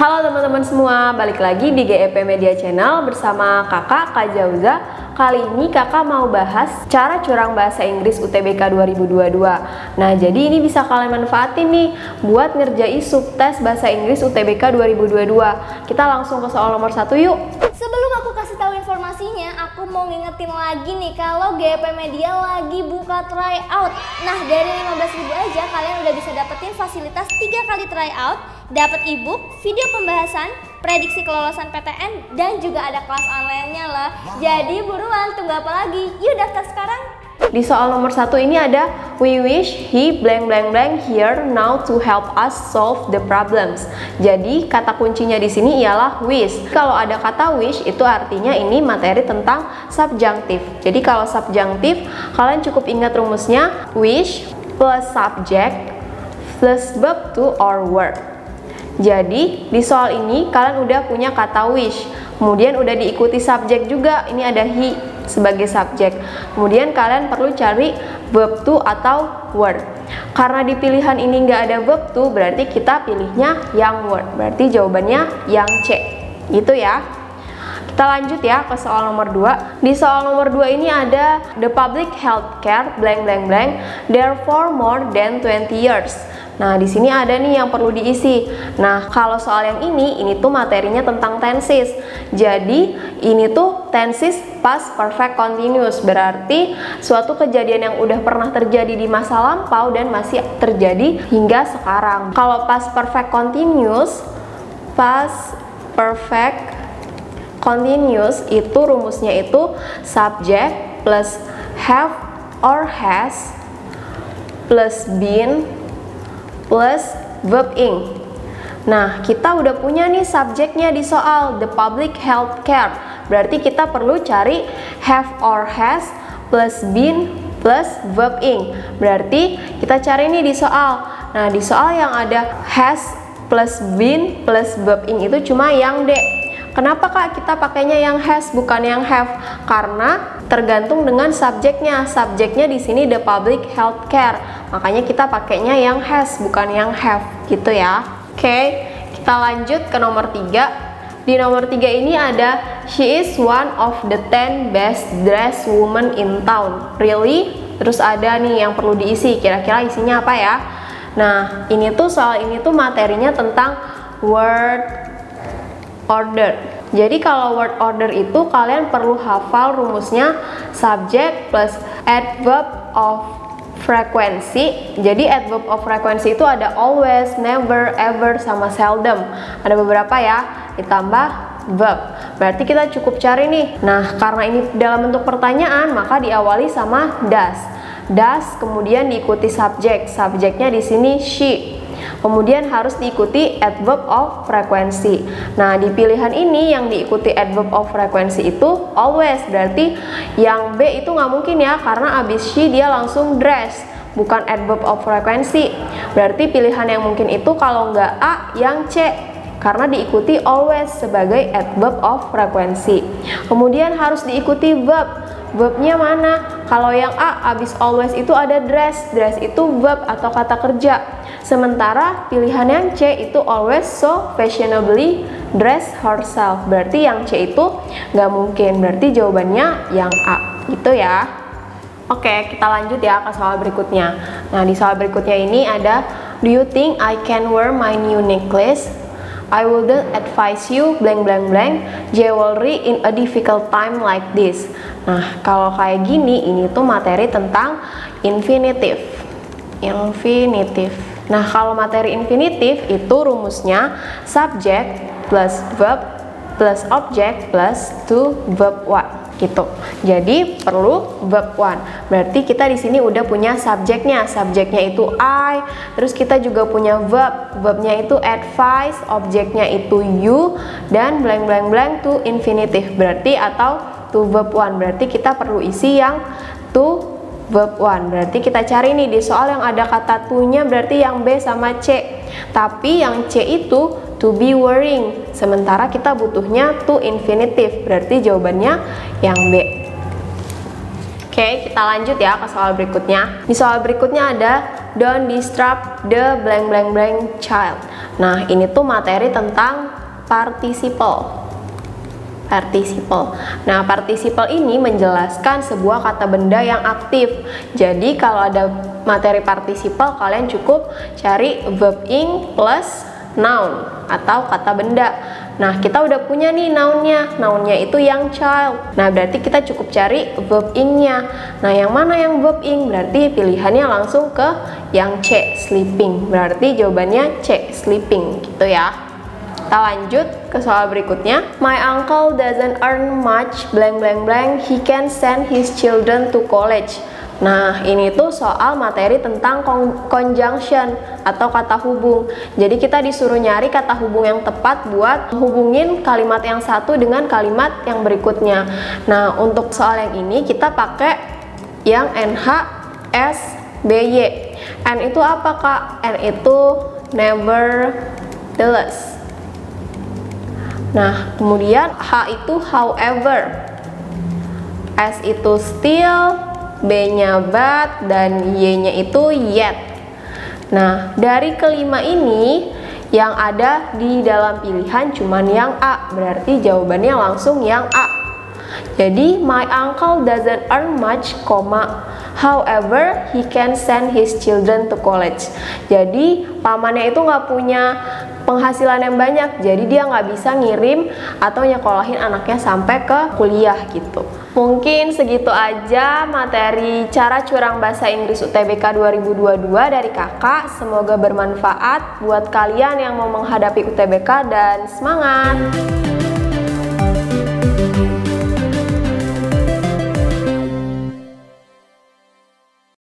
Halo teman-teman semua, balik lagi di GEP Media Channel bersama kakak Kak Jauza. Kali ini kakak mau bahas cara curang bahasa Inggris UTBK 2022. Nah, jadi ini bisa kalian manfaatin nih buat ngerjain subtes bahasa Inggris UTBK 2022. Kita langsung ke soal nomor 1 yuk. Sebelum aku kasih tahu informasinya, aku mau ngingetin lagi nih kalau GEP Media lagi buka tryout. Nah, dari 15.000 aja kalian udah bisa dapetin fasilitas 3 kali tryout, dapat ebook, video pembahasan, prediksi kelolosan PTN, dan juga ada kelas online-nya lah. Jadi buruan, tunggu apa lagi? Yuk daftar sekarang. Di soal nomor 1 ini ada we wish he blank blank blank here now to help us solve the problems. Jadi kata kuncinya di sini ialah wish. Kalau ada kata wish itu artinya ini materi tentang subjunctive. Jadi kalau subjunctive kalian cukup ingat rumusnya wish plus subject plus verb to or word. Jadi di soal ini kalian udah punya kata wish, kemudian udah diikuti subjek juga, ini ada he sebagai subjek. Kemudian kalian perlu cari verb to atau word. Karena di pilihan ini nggak ada verb to, berarti kita pilihnya yang word. Berarti jawabannya yang C, gitu ya. Kita lanjut ya ke soal nomor 2. Di soal nomor 2 ini ada the public healthcare blank blank blank therefore more than 20 years. Nah, di sini ada nih yang perlu diisi. Nah, kalau soal yang ini tuh materinya tentang tenses. Jadi, ini tuh tenses past perfect continuous. Berarti suatu kejadian yang udah pernah terjadi di masa lampau dan masih terjadi hingga sekarang. Kalau past perfect continuous itu rumusnya itu subject plus have or has plus been plus verb ing. Nah, kita udah punya nih subjeknya di soal the public health care. Berarti kita perlu cari have or has plus been plus verb ing. Berarti kita cari nih di soal. Nah, di soal yang ada has plus been plus verb ing itu cuma yang D. Kenapa Kak kita pakainya yang has bukan yang have? Karena tergantung dengan subjeknya. Subjeknya di sini the public health care. Makanya kita pakainya yang has bukan yang have gitu ya. Oke, kita lanjut ke nomor 3. Di nomor 3 ini ada she is one of the 10 best dressed women in town. Really? Terus ada nih yang perlu diisi. Kira-kira isinya apa ya? Nah, ini tuh soal ini tuh materinya tentang word order. Jadi kalau word order itu kalian perlu hafal rumusnya subject plus adverb of frequency. Jadi adverb of frequency itu ada always, never, ever, sama seldom. Ada beberapa ya, ditambah verb. Berarti kita cukup cari nih. Nah, karena ini dalam bentuk pertanyaan, maka diawali sama does. Does kemudian diikuti subjek. Subjeknya di sini she. Kemudian harus diikuti adverb of frequency. Nah, di pilihan ini yang diikuti adverb of frequency itu always. Berarti yang B itu nggak mungkin ya, karena abis she dia langsung dress, bukan adverb of frequency. Berarti pilihan yang mungkin itu kalau nggak A, yang C, karena diikuti always sebagai adverb of frequency. Kemudian harus diikuti verb. Verbnya mana? Kalau yang A abis always itu ada dress. Dress itu verb atau kata kerja. Sementara pilihan yang C itu always so fashionably dress herself. Berarti yang C itu nggak mungkin. Berarti jawabannya yang A gitu ya. Oke, kita lanjut ya ke soal berikutnya. Nah, di soal berikutnya ini ada do you think I can wear my new necklace? I wouldn't advise you blank blank blank jewelry in a difficult time like this. Nah, kalau kayak gini ini tuh materi tentang infinitive. Nah, kalau materi infinitive itu rumusnya subject plus verb plus object plus to verb one gitu. Jadi perlu verb one. Berarti kita di sini udah punya subjeknya. Subjeknya itu I, terus kita juga punya verb. Verbnya itu advise, objeknya itu you, dan blank blank blank to infinitive. Berarti atau to verb one. Berarti kita perlu isi yang to verb one. Berarti kita cari nih di soal yang ada kata to-nya, berarti yang B sama C. Tapi yang C itu to be wearing. Sementara kita butuhnya to infinitive. Berarti jawabannya yang B. Oke, kita lanjut ya ke soal berikutnya. Di soal berikutnya ada don't disturb the blank blank blank child. Nah, ini tuh materi tentang participle. Nah, participle ini menjelaskan sebuah kata benda yang aktif. Jadi kalau ada materi participle, kalian cukup cari verb ing plus noun atau kata benda. Nah, kita udah punya nih nounnya. Nounnya itu yang child. Nah, berarti kita cukup cari verb ing-nya. Nah, yang mana yang verb ing? Berarti pilihannya langsung ke yang C, sleeping. Berarti jawabannya C, sleeping gitu ya. Kita lanjut ke soal berikutnya. My uncle doesn't earn much blank blank blank. He can send his children to college. Nah, ini tuh soal materi tentang conjunction atau kata hubung. Jadi kita disuruh nyari kata hubung yang tepat buat hubungin kalimat yang satu dengan kalimat yang berikutnya. Nah, untuk soal yang ini kita pakai yang NH, S, BY. N itu apa, Kak? N itu nevertheless. Nah, kemudian H itu however, S itu still, B-nya but, dan Y-nya itu yet. Nah, dari kelima ini yang ada di dalam pilihan cuman yang A, berarti jawabannya langsung yang A. Jadi, my uncle doesn't earn much, however, he can send his children to college. Jadi, pamannya itu nggak punya penghasilan yang banyak, jadi dia nggak bisa ngirim atau nyekolahin anaknya sampai ke kuliah gitu. Mungkin segitu aja materi cara curang bahasa Inggris UTBK 2022 dari kakak. Semoga bermanfaat buat kalian yang mau menghadapi UTBK dan semangat!